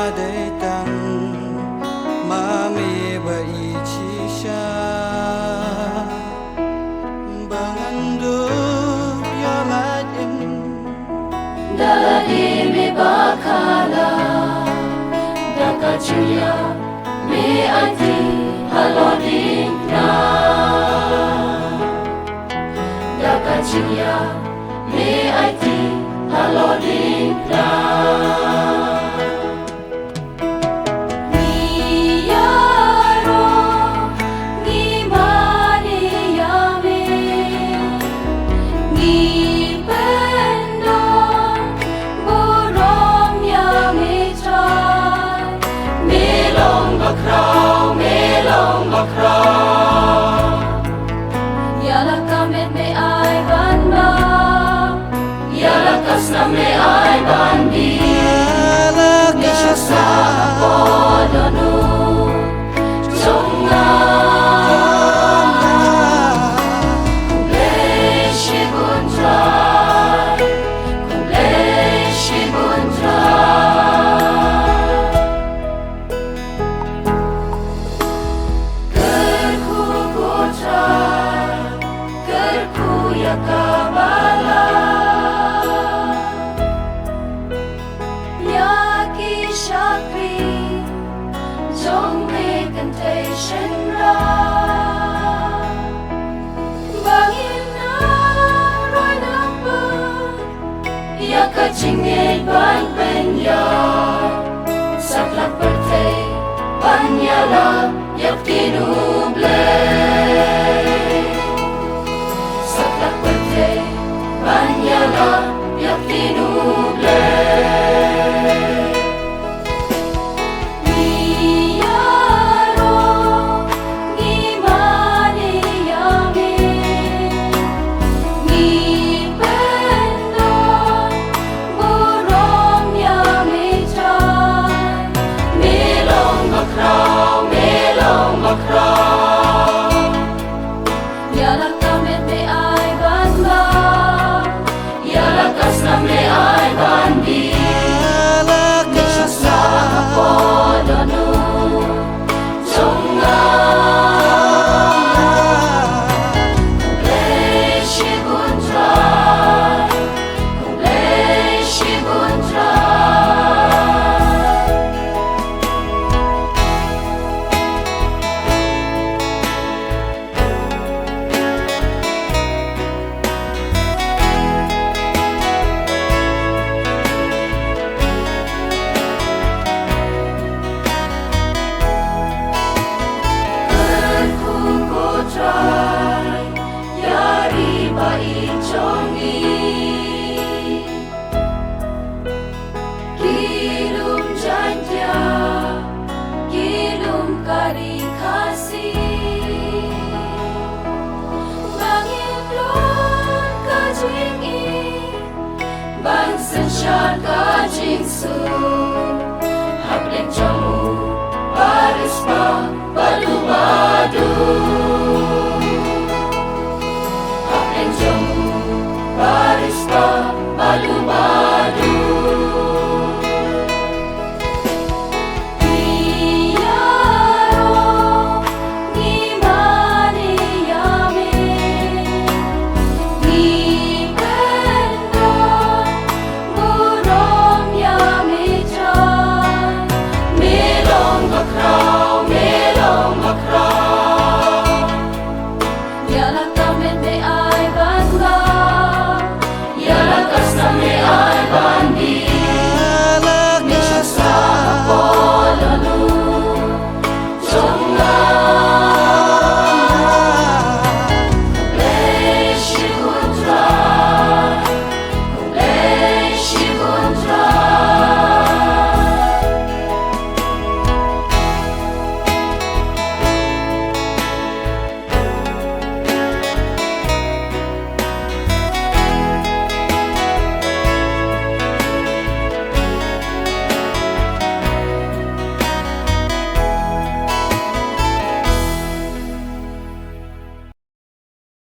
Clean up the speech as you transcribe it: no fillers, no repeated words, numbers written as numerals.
madetang mami ba icisha bangandup yamatin daladi me bakala dakachuya me ati haloding na dakachuya me ati haloding na me ai bandi nisha sa apolonu zonga kumble shibuntra kerku putra kerku yakabala Shakri, don't make temptation run. Bangin na roy na pa, yakachingay bang penya. Saklak birthday, banyala, yak tinuble. Saklak birthday, banyala, yak tinuble. Me ai bandi nisha sa apolonu zonga kumble shibuntra Bang sen shot ka jing su